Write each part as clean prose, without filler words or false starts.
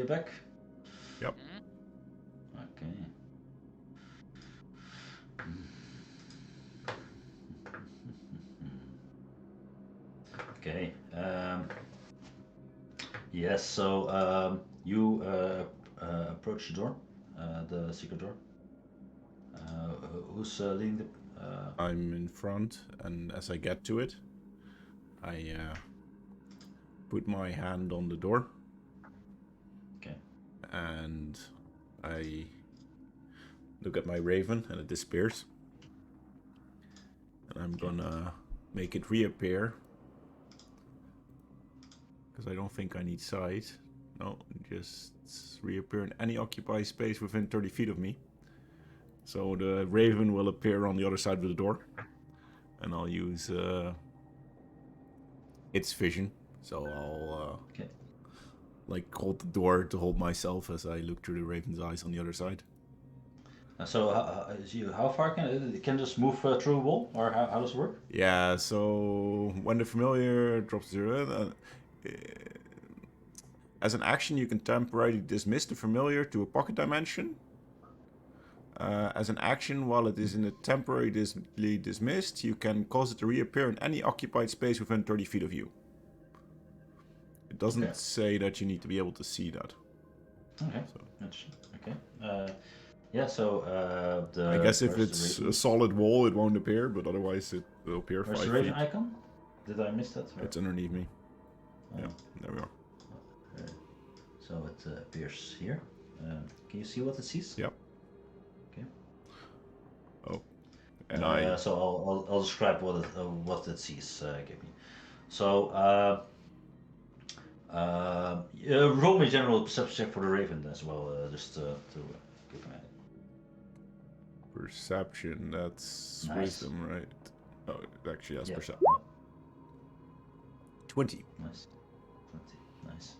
You back? Yep. Okay. Okay. Yes. So you approach the door, the secret door. Who's leading the? I'm in front, and as I get to it, I put my hand on the door. Okay. And I look at my raven, and it disappears. And I'm gonna make it reappear. Because I don't think I need sight. No, just reappear in any occupied space within 30 feet of me. So the raven will appear on the other side of the door. And I'll use its vision. So I'll like hold the door to hold myself as I look through the raven's eyes on the other side. So how far can it can just move through a wall, or how does it work? Yeah, so when the familiar drops 0, as an action you can temporarily dismiss the familiar to a pocket dimension. As an action, while it is in a temporarily dismissed, you can cause it to reappear in any occupied space within 30 feet of you. It doesn't say that you need to be able to see that. Okay. So. Okay. Yeah. So I guess if it's a solid wall, it won't appear, but otherwise it will appear 5 feet. Where's the raven icon? Did I miss that? Or? It's underneath me. Yeah, there we are. So it appears here. Can you see what it sees? Yep. Okay. Oh, and so I'll describe what it sees. Give me. So roll me general perception check for the raven as well, just to give me. Perception. That's wisdom, right? Oh, it actually has perception. 20. Nice. 20. Nice.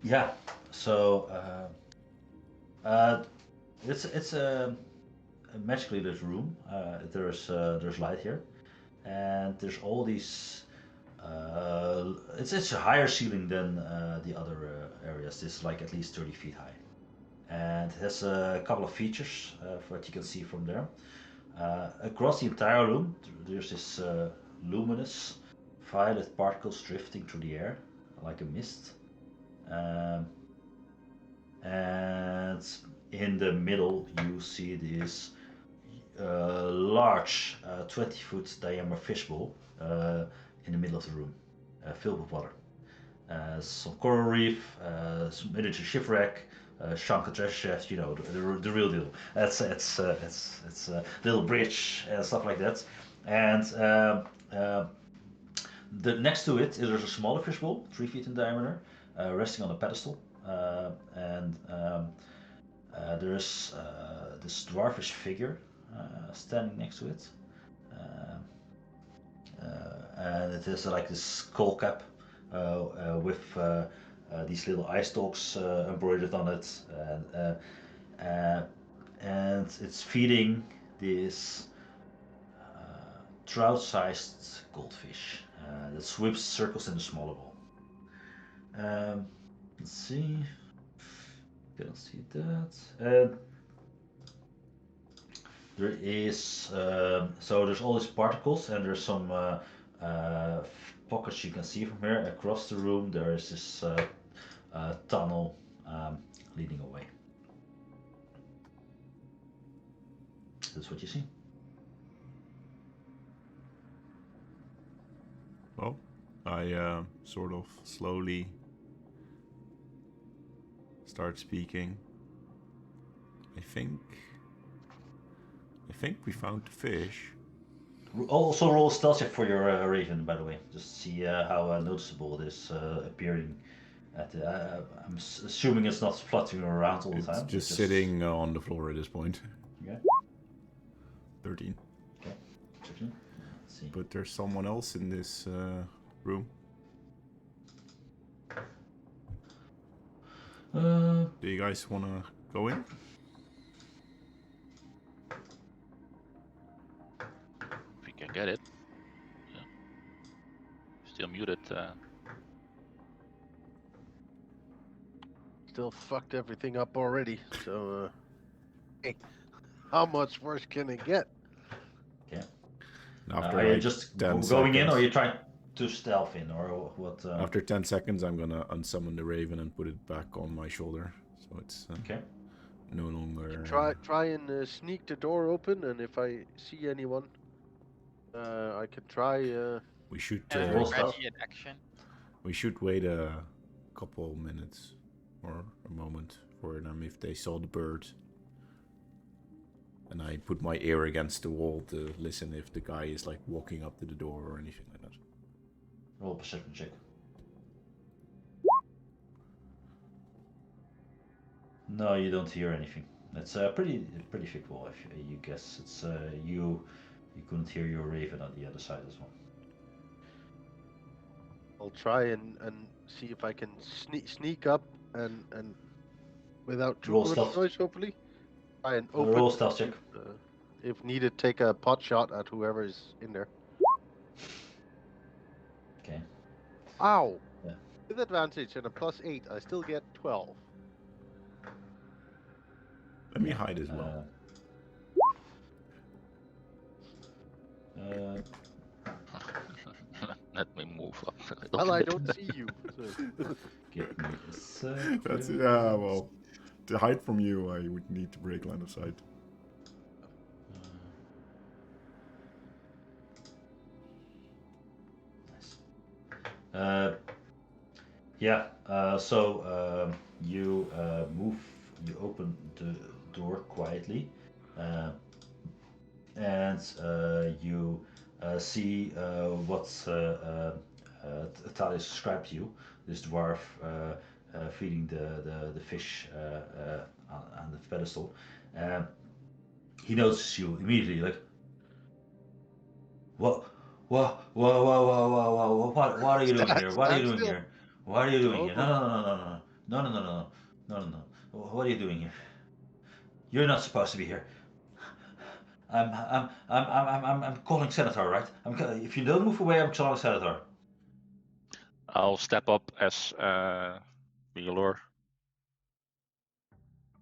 Yeah. So it's a magically lit room. There's light here, and there's all these. It's a higher ceiling than the other areas. It's like at least 30 feet high, and it has a couple of features for what you can see from there. Across the entire room, there's this luminous violet particles drifting through the air like a mist. And in the middle, you see this large 20-foot diameter fishbowl in the middle of the room, filled with water. Some coral reef, some miniature shipwreck, Shanka treasure chest, you know, the real deal. It's a little bridge and stuff like that. And the next to it, there's a smaller fishbowl, 3 feet in diameter, resting on a pedestal. And there's this dwarfish figure standing next to it. And it is like this skull cap with these little eye stalks embroidered on it, and it's feeding this trout-sized goldfish that swims circles in a smaller bowl. Let's see. Can't see that. There is so there's all these particles, and there's some pockets you can see from here. Across the room, there is this tunnel leading away. That's what you see. Well, I sort of slowly start speaking. I think we found the fish. Also roll a stealth check for your raven, by the way, just to see how noticeable it is appearing. I'm assuming it's not fluttering around all the time. It's just sitting on the floor at this point. Okay. 13. Okay. 13. Let's see. But there's someone else in this room. Do you guys want to go in? If we can get it. Yeah. Still muted. still fucked everything up already. So, hey, how much worse can it get? Okay. And after Are you like just 10 going in, or are seconds, you trying to stealth in, or what? after 10 seconds, I'm gonna unsummon the raven and put it back on my shoulder, so it's Okay. no longer. Try and sneak the door open, and if I see anyone, I can try. We should. roll stuff. Ready in action. We should wait a couple minutes or a moment for them if they saw the bird. And I put my ear against the wall to listen if the guy is like walking up to the door or anything like that. Roll a perception check. No, you don't hear anything. It's a pretty thick wall. If you guess it's you couldn't hear your raven on the other side as well. I'll try and see if I can sneak up and without too Roll much stealth. noise, hopefully. Try and open. Roll stealth check. If needed, take a pot shot at whoever is in there. Okay. Ow! Yeah. With advantage and a +8, I still get 12. Let me hide as well. Let me move up a little Well, I bit. don't see you. So. Give me a sec. That's well. To hide from you, I would need to break line of sight. Nice. Yeah. So you move. You open the door quietly, and you see what Talia described to you. This dwarf feeding the fish on the pedestal. He notices you immediately, like, what are you doing here? What are you doing here? What are you doing here? No. What are you doing here? You're not supposed to be here. I'm calling Senator, right? If you don't move away, I'm calling Senator. I'll step up as Wheeler.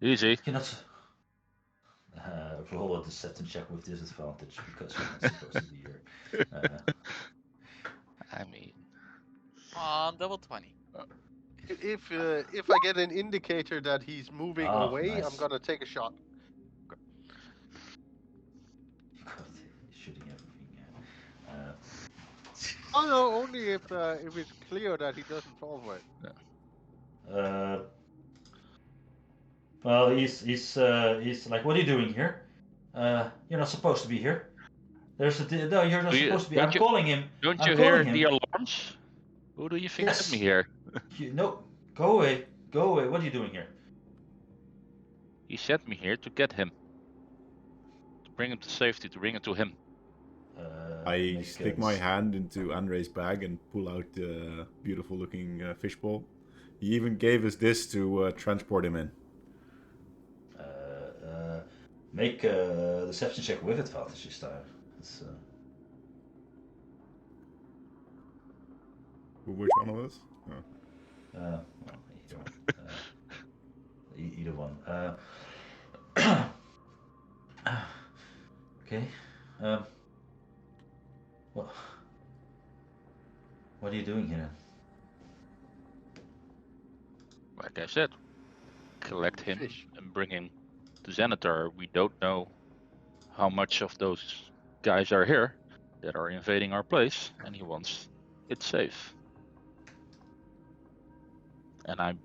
Easy. You're not. Roll a deception check with disadvantage because you're not supposed to be here. I mean, On double 20. If I get an indicator that he's moving away, Nice. I'm gonna take a shot. Shooting everything. Oh no, only if it's clear that he doesn't fall for it. Well, he's like, what are you doing here? You're not supposed to be here. No, you're not supposed to be. I'm calling him. Don't I'm you calling hear him. the alarms? Who do you think Yes. sent me here? No, go away. Go away. What are you doing here? He sent me here to get him. To bring him to safety, to bring it to him. I stick my hand into Andre's bag and pull out the beautiful looking fishbowl. He even gave us this to transport him in. Make a deception check with advantage this time. Which one of us? Oh. Well, either one. Okay. What are you doing here? Like I said, collect him Fish. and bring him to Xanatar. We don't know how much of those guys are here that are invading our place, and he wants it safe. And I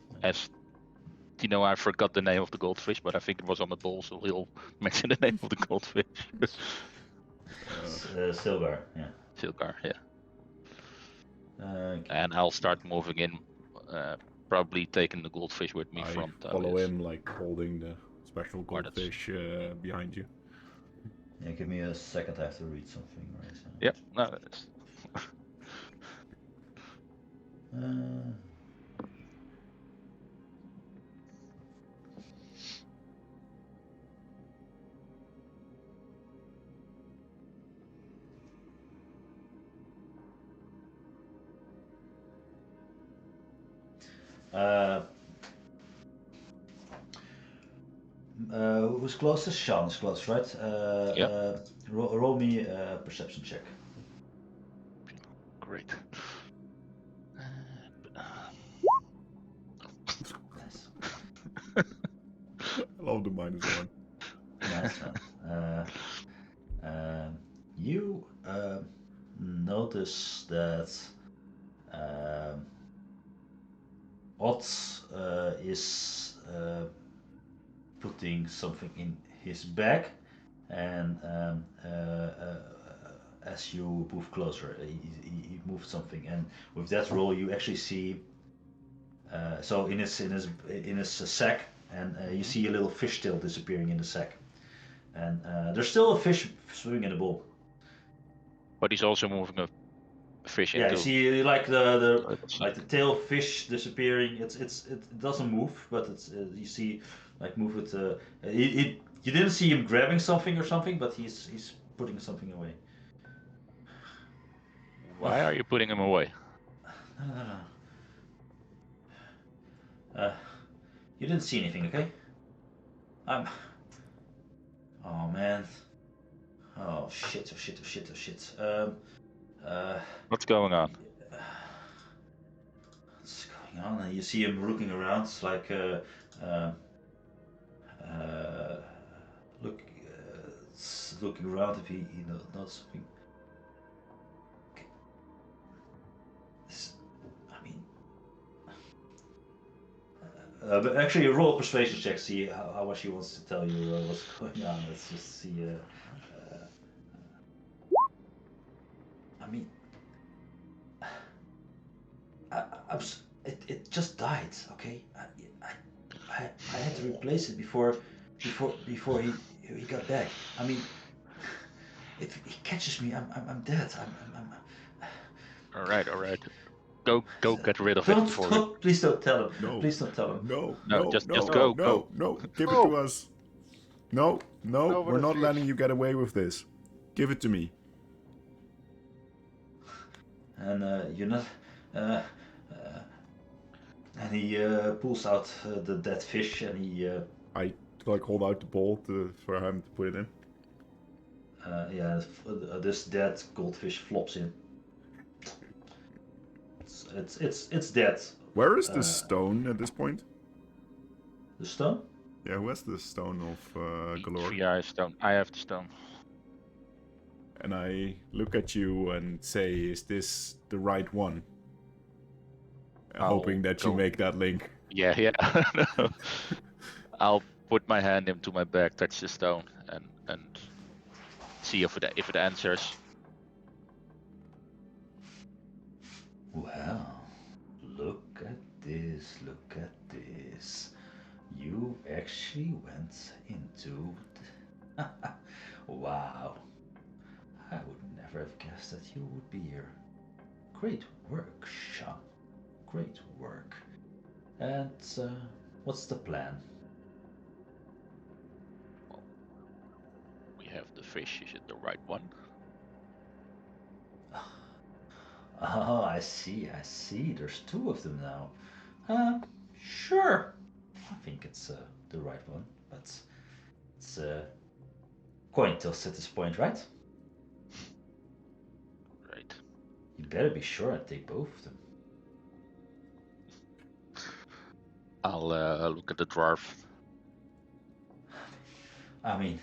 forgot the name of the goldfish, but I think it was on the bowl, so he'll mention the name of the goldfish. Silgar, yeah. Silgar, yeah. Okay. And I'll start moving in, probably taking the goldfish with me I from follow Talius. him, like holding the special goldfish behind you. Yeah, give me a second. I have to read something, right? So. Yep, no, it's... Who's closest? Sean is close, right? Yeah. Roll me a perception check. Great. Nice. I love the -1. Nice man. You notice that Otz is putting something in his bag, and as you move closer, he moved something, and with that roll, you actually see. So in his sack, and you see a little fish tail disappearing in the sack, and there's still a fish swimming in the bowl. But he's also moving a fish Yeah, into. you see like the Like the tail fish disappearing. It doesn't move, but it's you see like move with you didn't see him grabbing something or something, but he's putting something away. Why are you putting him away? No. You didn't see anything, okay? Oh man. Oh shit! What's going on? What's going on? And you see him looking around, it's like looking around if he knows something. Okay. I mean, but actually, roll a persuasion check. See how much he wants to tell you what's going on. Let's just see. I mean, it just died. Okay, I had to replace it before he got back. I mean, if he catches me, I'm dead. All right. Go get rid of it before. Please don't tell him. No. Please don't tell him. No, just go. No, give it No. to us. No, No, we're but not it's- letting you get away with this. Give it to me. And you're not. And he pulls out the dead fish, and he I like hold out the bowl for him to put it in. this dead goldfish flops in. It's dead. Where is the stone at this point? The stone? Yeah, who has the stone of Galore? Yeah, stone. I have the stone. And I look at you and say, is this the right one? Hoping that you go- make that link. Yeah. No. I'll put my hand into my bag, touch the stone, and see if it answers. Well, look at this. You actually went into. Wow. I would never have guessed that you would be here. Great work, Sean. Great work. And what's the plan? We have the fish. Is it the right one? Oh, I see. There's two of them now. Sure. I think it's the right one, but it's coin toss at this point, right? Right. You better be sure and take both of them. I'll look at the dwarf. I mean,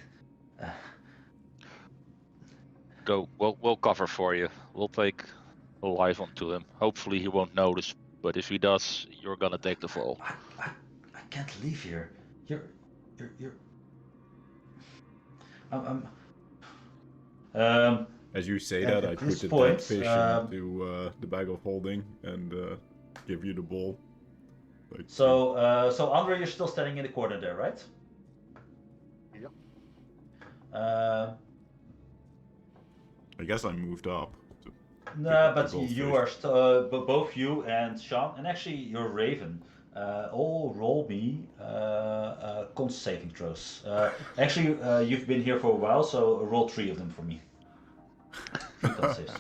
Go. We'll cover for you. We'll take a live onto him. Hopefully he won't notice, but if he does, you're gonna take the fall. I can't leave here. You're. As you say At that, I this put the point, dead fish into the bag of holding and give you the bowl. Like, So Andre, you're still standing in the corner there, right? Yep. I guess I moved up. No, up the but goldfish. you are but both you and Sean, and actually your Raven, all roll me con saving throws. Actually, you've been here for a while, so roll 3 of them for me. 3 con saves.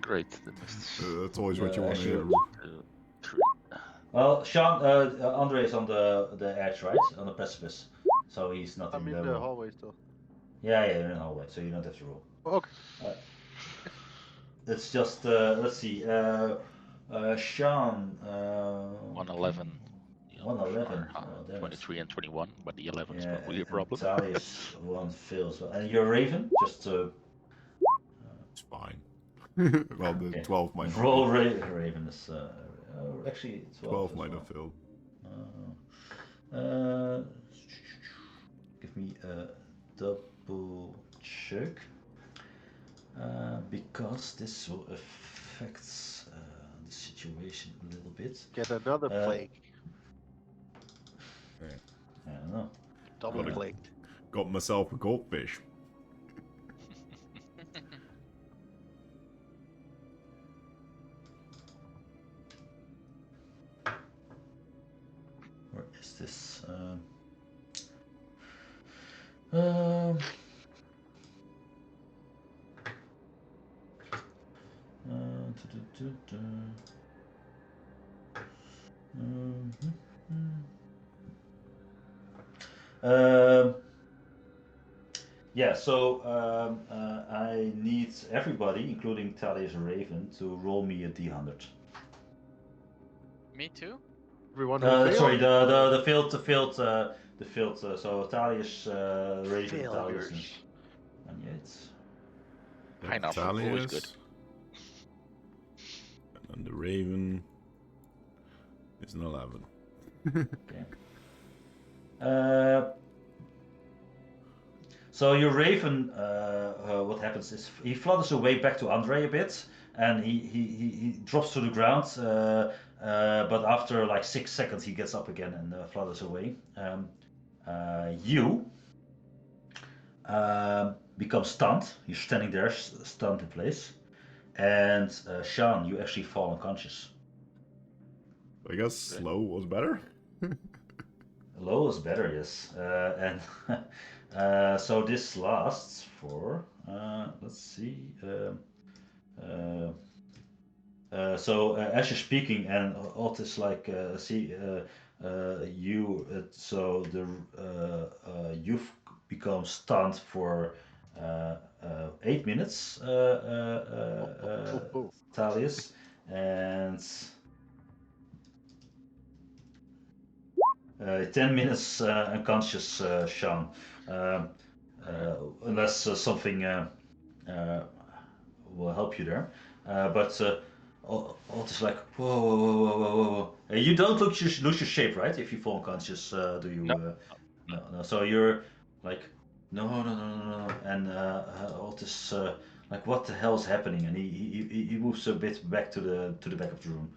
Great. That's always what you want to actually- hear. Well, Sean, Andre is on the edge, right? On the precipice. so he's not I'm in in the the room. hallway still. Yeah, you're in the hallway, so you don't have to roll. Okay. It's just let's see. Sean. 111. 111. Are, 23 and 21, but the 11 is Yeah, not really a and problem. Talius one fails. And you're Raven. Just It's fine. Well, the okay. 12 might not. Roll Raven is actually 12 might have failed. Give me a double check. Because this will affect the situation a little bit. Get another plague. Yeah. I don't know. Double Got it. plagued. Got myself a goldfish. Where is this? Yeah, so I need everybody, including Thalius and Raven, to roll me a d100. Me too? Everyone who failed? Sorry, the field. So Thalius, Raven, Failures. Thalius, and Yates. High enough, always good. And then the Raven is an 11. Okay. So your Raven, what happens is he flutters away back to Andre a bit, and he drops to the ground. But after like 6 seconds, he gets up again and flutters away. You become stunned. You're standing there, stunned in place. And Sean, you actually fall unconscious. I guess slow was better. Low is better, yes. And so this lasts for, let's see. So as you're speaking, and Ott is like, so you've become stunned for 8 minutes, Thalius, and 10 minutes unconscious, Sean. Unless something will help you there. But Alt is like, whoa, whoa, whoa, whoa, whoa, whoa. You don't lose your shape, right? If you fall unconscious, do you? No. No. So you're like, no. And Alt is like, what the hell is happening? And he moves a bit back to the back of the room.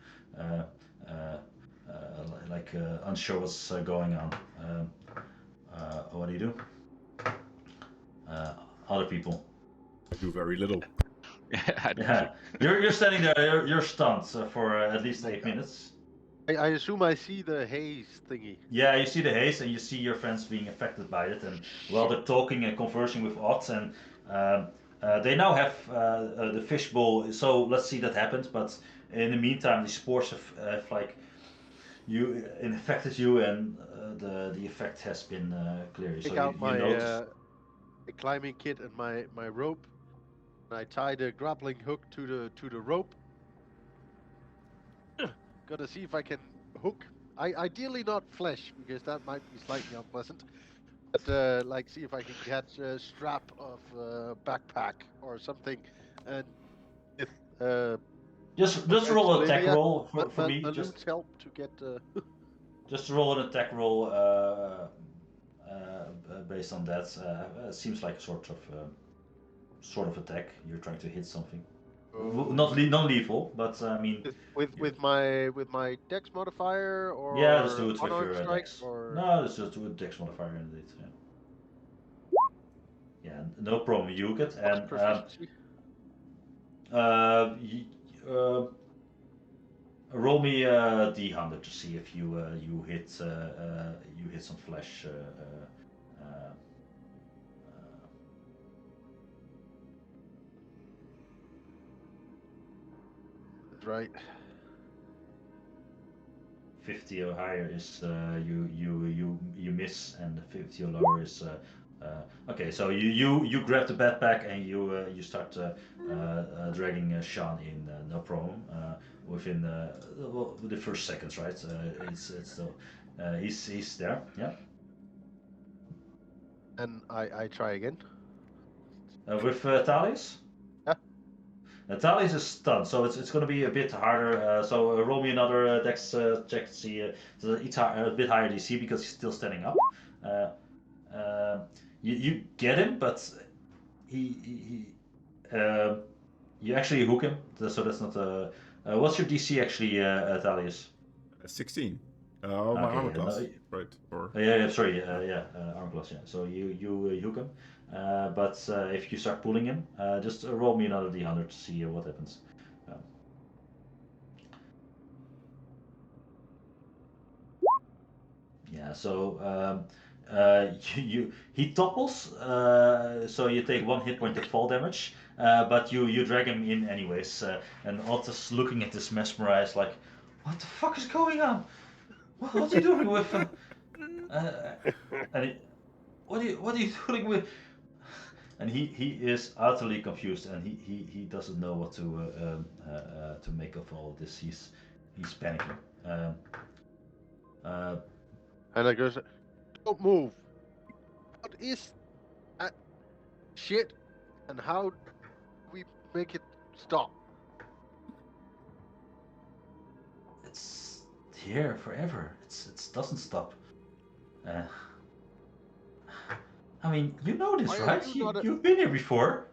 Unsure what's going on. What do you do? Other people. I do very little. Yeah, You're standing there. You're stunned for at least 8 minutes. I assume I see the haze thingy. Yeah, you see the haze and you see your friends being affected by it, and while they're talking and conversing with Ott, and they now have the fishbowl. So let's see that happens. But in the meantime, the spores have like infected you, and the effect has been clear. Take So out you my notice. climbing kit and my rope. And I tie the grappling hook to the rope. Gotta see if I can hook. Ideally not flesh, because that might be slightly unpleasant. But like, see if I can catch a strap of backpack or something, and if Just roll an attack roll for me. Balloons help to get. Just roll an attack roll based on that. It seems like a sort of attack. You're trying to hit something. Not non-lethal, but I mean. With my dex modifier or. Yeah, just do it with unarmed your strike dex. or. No, just do it dex modifier indeed. Yeah, no problem. You get and Proficiency? roll me a d100 to see if you hit some flesh. That's right. 50 or higher is you miss, and 50 or lower is okay. So you grab the backpack and you start dragging Sean in, no problem. Within well, the first seconds, right? It's still he's there. Yeah. And I try again. With Thales. Yeah. Thales is stunned, so it's going to be a bit harder. So roll me another dex check to see. It's a bit higher DC because he's still standing up. You get him, but he you actually hook him. So that's not a. What's your DC actually, Thalius? 16. Oh, my Okay, armor yeah, class. no, Right. Or yeah, sorry, armor class. Yeah. So you hook him, but if you start pulling him, just roll me another D100 to see what happens. Yeah. So he topples. So you take 1 hit point of fall damage, but you drag him in anyways. And Otto's looking at this mesmerized, like, what the fuck is going on? What are you doing with? And he, what are you doing with? And he is utterly confused, and he doesn't know what to make of all this. He's panicking. And I goes, don't move. What is that shit? And how do we make it stop? It's here forever. It doesn't stop. I mean, you know this, Why are right? you not a- You've been here before.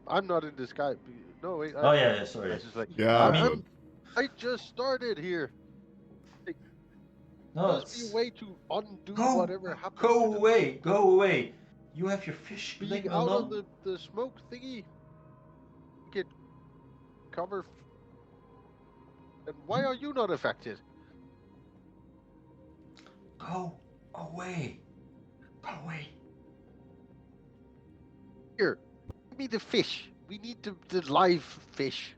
I'm not in this guy. No, wait. Oh yeah, sorry. I just like, yeah, I mean- but I just started here. No, Must be it's a way to undo Go- whatever happened. go to the away, go away. You have your fish. Being Leave me out alone. of the smoke thingy. Get cover. And why are you not affected? Go away. Go away. Here, give me the fish. We need the live fish.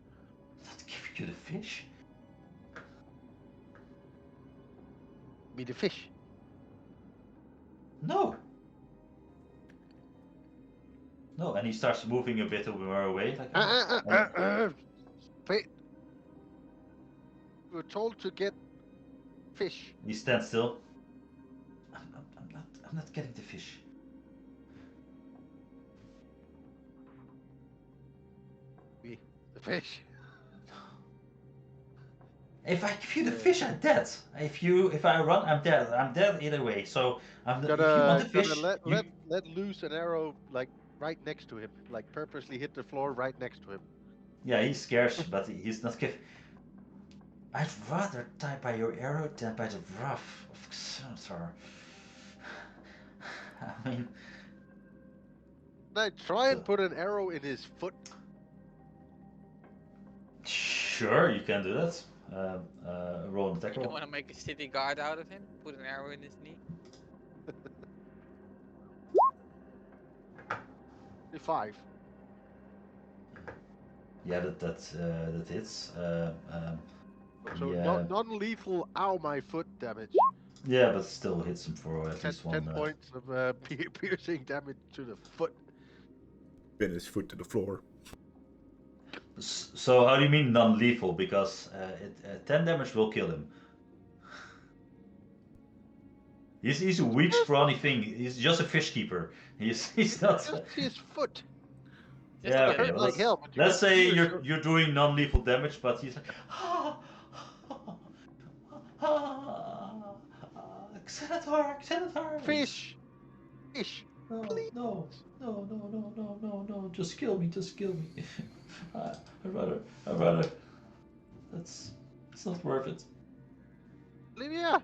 I'm not giving you the fish. Give me the fish. No. No, and he starts moving a bit more away. Like, Wait. We were told to get fish. he stands still. I'm not getting the fish. The fish. If I give you the fish, I'm dead. If I run, I'm dead. I'm dead either way. So if you want the fish, Let loose an arrow like right next to him, like purposely hit the floor right next to him. yeah, he's scared, but he's not give. I'd rather die by your arrow than by the wrath of Xanathar. I mean, Can I try and put an arrow in his foot? sure, you can do that. Roll an attack You roll. want to make a city guard out of him? Put an arrow in his knee? 5. Yeah, that hits. So yeah. non-lethal ow my foot damage. Yeah, but still hits him for at 10, least one. 10 points of piercing damage to the foot. pin his foot to the floor. So how do you mean non-lethal? Because 10 damage will kill him. He's a weak, scrawny thing. He's just a fish keeper. He's not. Just his foot. Just Yeah, a okay, hurt well, like hell. but you Let's can say pierce you're doing non-lethal damage, but he's like, Xanathar. fish. Fish. No, no, no, no, no, no, no, no. Just kill me. I'd rather. It's not worth it. Olivia.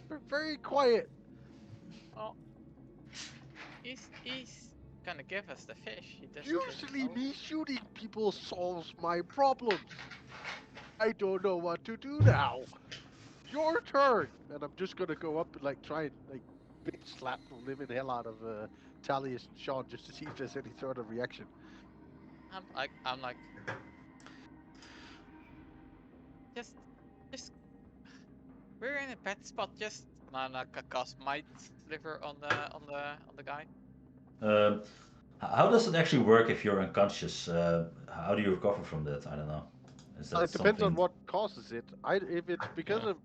You're very quiet. Well, he's gonna give us the fish. He doesn't Usually know. me shooting people solves my problems. I don't know what to do now. Your turn. And I'm just gonna go up and like try and like bitch slap the living hell out of Talius and Sean just to see if there's any sort of reaction. I'm like, just Just we're in a bad spot. Just mana cast might sliver on the guy. How does it actually work if you're unconscious? How do you recover from that? I don't know. Is that It depends on something? what causes it. If it's because Yeah. of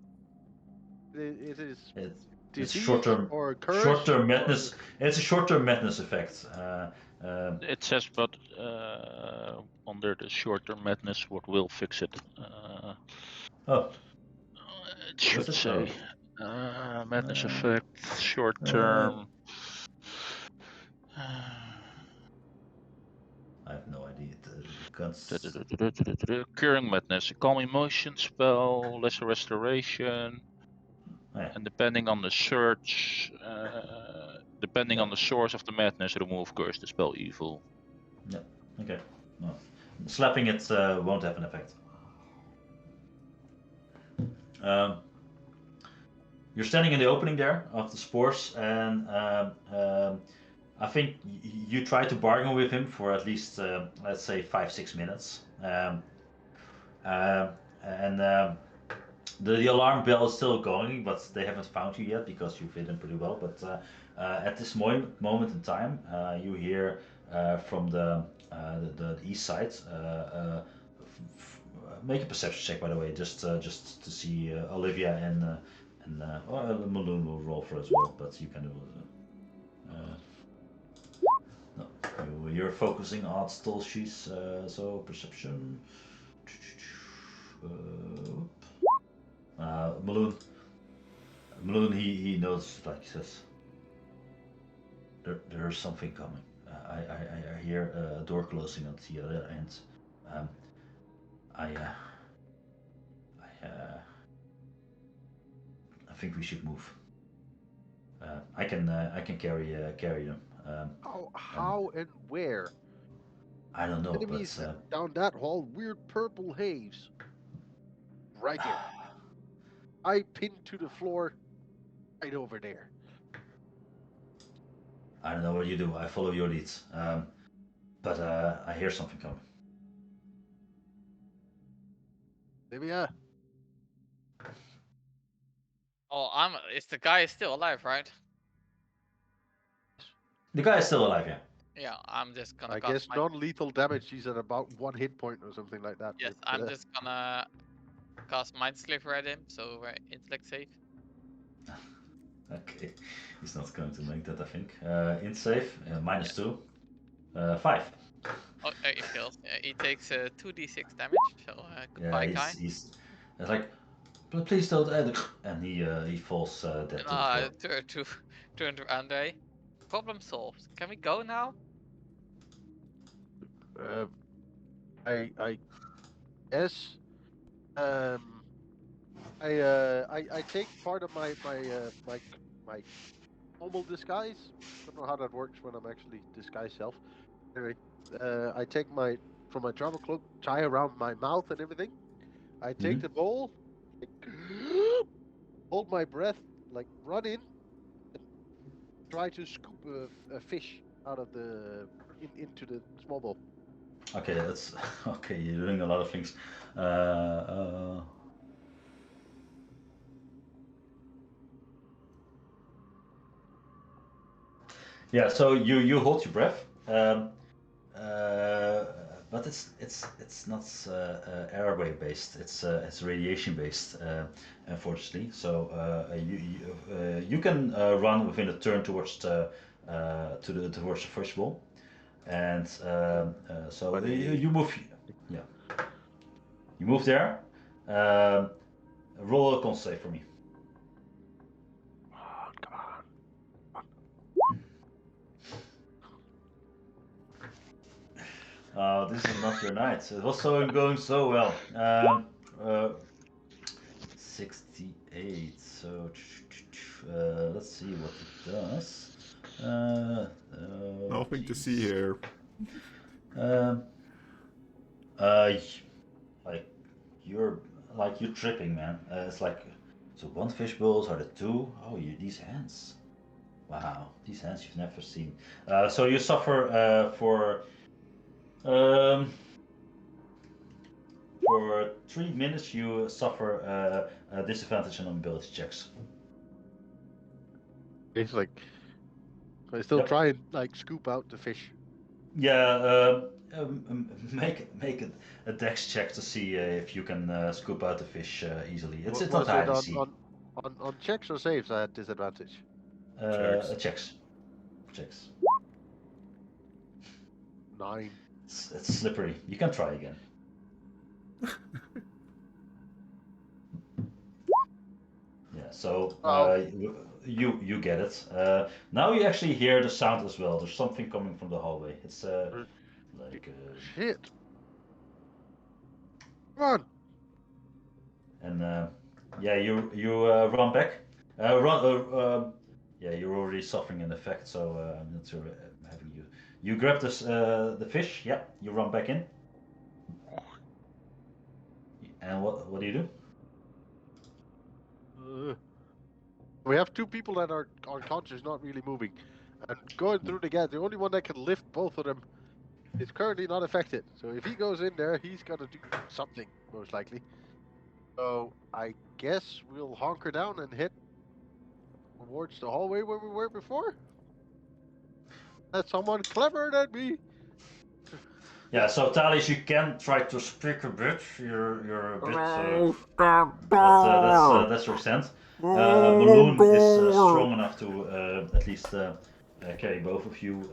it is It's disease short-term, or curse. short-term madness. It's a short-term madness effect. It says, but under the short-term madness, what will fix it? Oh, It should it? say madness Uh, effect, short-term. I have no idea. Curing madness, a calm emotion spell, lesser restoration, Yeah. and depending on the search, depending on the source of the madness, remove curse, dispel evil. Okay. No. Slapping it won't have an effect. You're standing in the opening there of the spores, and I think you try to bargain with him for at least, let's say, 5-6 minutes. And the alarm bell is still going, but they haven't found you yet because you fit in pretty well. But at this moment in time, you hear from the east side. Make a perception check, by the way, just to see Olivia and Maloon will roll for as well, but you can do no, you're focusing on still she's so perception. Maloon, he knows, like he says, there's something coming. I hear a door closing on the other end. I think we should move. I can carry them. How and where? I don't know, Enemies but down that hall, weird purple haze. Right here. I pinned to the floor, right over there. I don't know what you do. I follow your leads. But I hear something coming. Olivia, Oh, is the guy still alive, right? The guy is still alive, yeah. Yeah, I'm just gonna I cast guess non-lethal damage. She's at about 1 hit point or something like that. Yes, but, I'm just gonna cast Mind Sliver at him, so we're intellect save. Okay, he's not going to make that, I think. Int save, -2. 5. Oh, he fails. Yeah, he takes 2d6 damage, so goodbye, Yeah, guy. he's like, please don't add it. And he falls dead to the floor. Turn to Andre. Problem solved. Can we go now? I guess. I take part of my normal disguise. Don't know how that works when I'm actually disguised self. Anyway, I take my travel cloak, tie around my mouth and everything. I take the bowl, hold my breath, like run in, and try to scoop a fish out of into the small bowl. Okay, that's okay. You're doing a lot of things. Yeah, so you hold your breath, but it's not airway based. It's radiation based, unfortunately. So you can run within a turn towards towards the first wall, and so you move. Yeah, you move there. Roll a con save for me. Come on. This is not your night. It was going so well. 68. So let's see what it does. Nothing to see here. Like you're tripping, man. It's like, so one fishbowl are the two. Oh, these hands. Wow, these hands you've never seen. So you suffer for for 3 minutes you suffer a disadvantage on ability checks. It's like I still Yep. try and like scoop out the fish. Yeah, make a dex check to see if you can scoop out the fish easily. It's Was not hard it to see. on checks or saves I had disadvantage? Checks. Checks. 9. It's slippery. You can try again. Yeah. So you get it. Now you actually hear the sound as well. There's something coming from the hallway. It's like. Shit. Come on. And yeah, you run back. Yeah, you're already suffering an effect, so I'm not sure having you. You grab this the fish. Yeah, you run back in. And what do you do? We have 2 people that are unconscious, not really moving. And going through the gate, the only one that can lift both of them is currently not affected. So if he goes in there, he's gonna do something, most likely. So I guess we'll honker down and head towards the hallway where we were before. That's someone cleverer than me. Yeah, so Thales, you can try to speak a bit. You're a bit. But that's your extent. Balloon is strong enough to at least carry both of you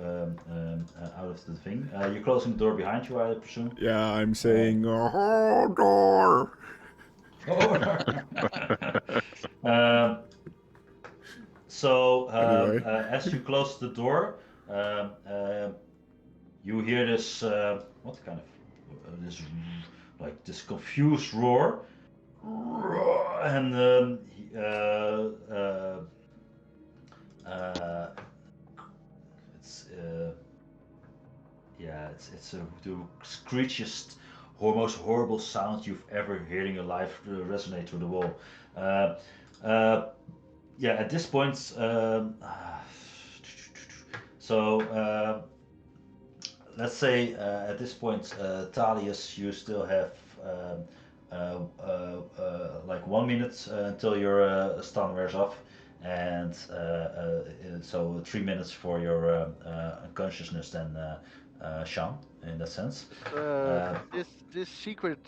out of the thing. You're closing the door behind you, I presume. Yeah, I'm saying, oh, door. So Anyway. as you close the door, you hear this what kind of this confused roar, and it's yeah, it's the screechiest, most horrible sound you've ever heard in your life resonate through the wall. Yeah, at this point, so let's say at this point, Thalius, you still have like 1 minute until your stun wears off, and so 3 minutes for your unconsciousness. Then Sean, in that sense. This secret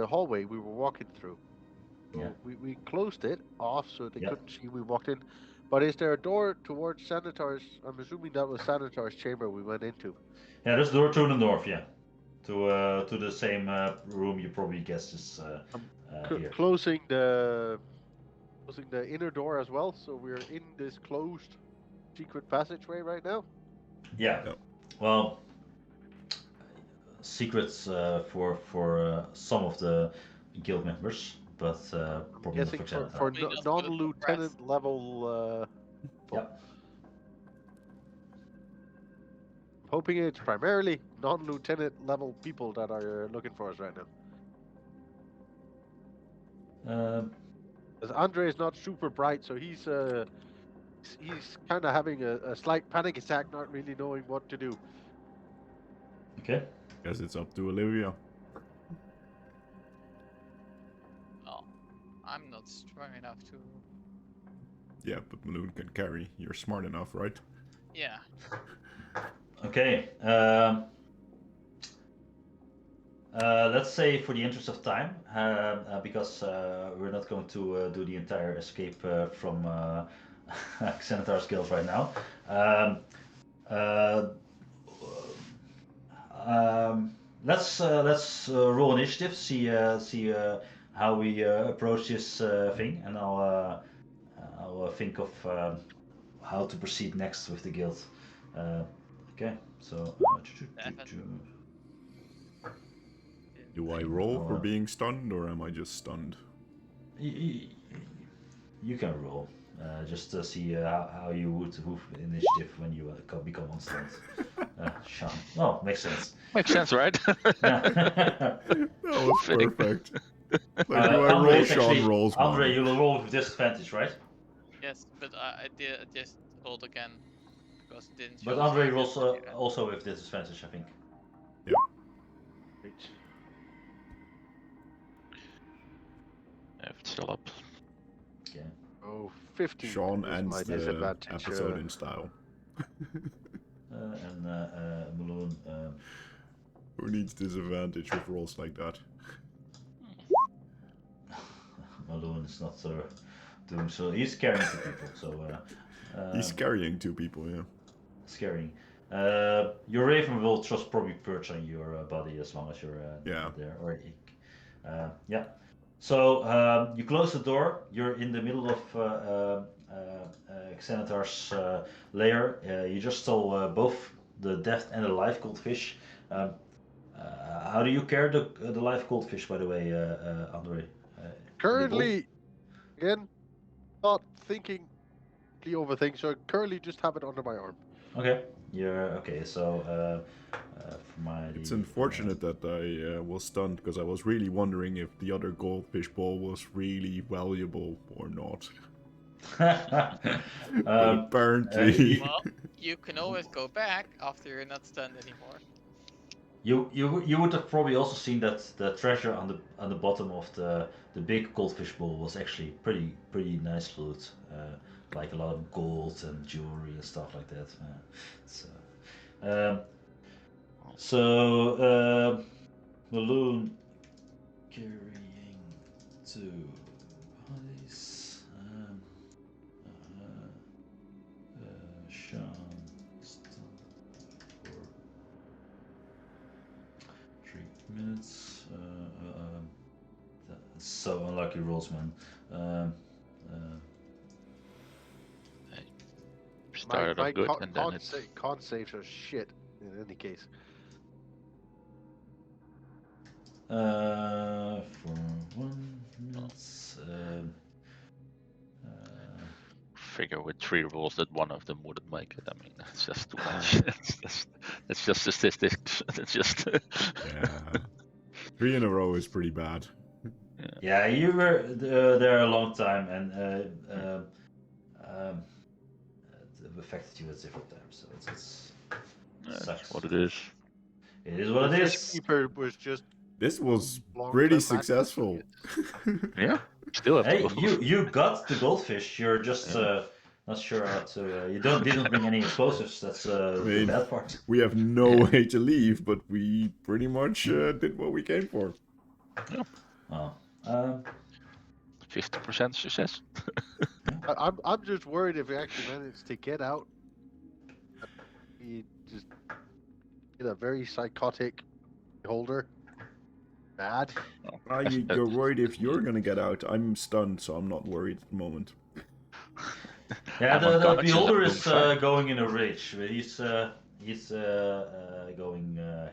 hallway we were walking through. So Yeah. we closed it off so they Yeah. couldn't see we walked in. But is there a door towards Sanitar's? I'm assuming that was Sanitar's chamber we went into. Yeah, there's a door to the north. Yeah, to the same room you probably guessed is here. Closing the inner door as well, so we're in this closed secret passageway right now. Yeah. Yep. Well, secrets for some of the guild members, but probably not Guessing for Xanatar. for Probably not for the non-lieutenant press. level. Yep. Hoping it's primarily non-lieutenant level people that are looking for us right now. Because Andre is not super bright, so he's kind of having a slight panic attack, not really knowing what to do. Okay. Guess it's up to Olivia. Oh, I'm not strong enough to. Yeah, but Balloon can carry. You're smart enough, right? Yeah. Okay. Let's say, for the interest of time, because we're not going to do the entire escape from Xanatar's guild right now. Let's roll initiative. See how we approach this thing, and I'll think of how to proceed next with the guild. Okay, so. Do I roll for being stunned, or am I just stunned? You can roll. Just to see how you would move initiative when you become unstunned. Sean. Oh, makes sense. Makes sense, right? Yeah. That was Fitting. perfect. Like, do I Andre, roll? Sean actually, rolls one. Andre, you'll roll with disadvantage, right? Yes, but I just rolled again because it didn't. But show Andre the rolls disadvantage. also with disadvantage, I think. If it's still up. Okay. Oh, 15 Sean is ends my the disadvantage. episode in style. And Malone. Who needs disadvantage with rolls like that? Malone is not doing so. He's carrying two people, so. He's carrying two people, yeah. Scaring. Your Raven will just probably perch on your body as long as you're Yeah. there. Or yeah. So you close the door. You're in the middle of Xanatar's lair. You just stole both the dead and the live goldfish. How do you care the live goldfish, by the way, Andre? Currently, again, not thinking over things, so I currently just have it under my arm. Okay. You're okay. So for my. It's unfortunate that I was stunned because I was really wondering if the other goldfish ball was really valuable or not. But apparently, Well, you can always go back after you're not stunned anymore. You would have probably also seen that the treasure on the bottom of the big goldfish bowl was actually pretty nice loot, like a lot of gold and jewelry and stuff like that. So Balloon carrying two bodies. Sean for 3 minutes. That's so unlucky rolls, man. Started my off good, and then it's con saves are shit in any case. For 1 minute. figure with 3 rolls that one of them wouldn't make it. I mean, it's just too much. it's just statistics. It's just. yeah, 3 in a row is pretty bad. Yeah, you were there a long time, and it affected you at different times. So it's That's sucks. what it is. It is what The it fish is. keeper was just This was long pretty time back. successful. Yeah, still have Hey, to. you got the goldfish. You're just not sure how to. You didn't bring any explosives. That's the mean, bad part. We have no way to leave, but we pretty much did what we came for. Oh. 50% success. I'm just worried if we actually manage to get out. We just get a very psychotic holder. Bad. You're worried if you're gonna get out. I'm stunned, so I'm not worried at the moment. Yeah, I'm the unconscious, beholder I'm is doing fine. going in a rage. He's going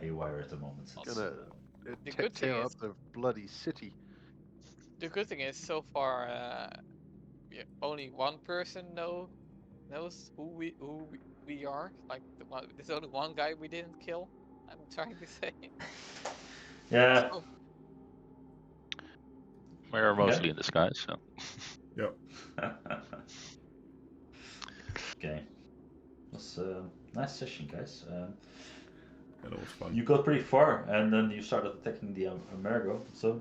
haywire at the moment. Also, Gonna The good thing tear is- up the bloody city. the good thing is, so far, only one person knows who we are. Like there's only one guy we didn't kill. I'm trying to say. Yeah. So, We're mostly in disguise, so. Yep. Okay. It was a nice session, guys. That was fun. You got pretty far, and then you started attacking the Amerigo. So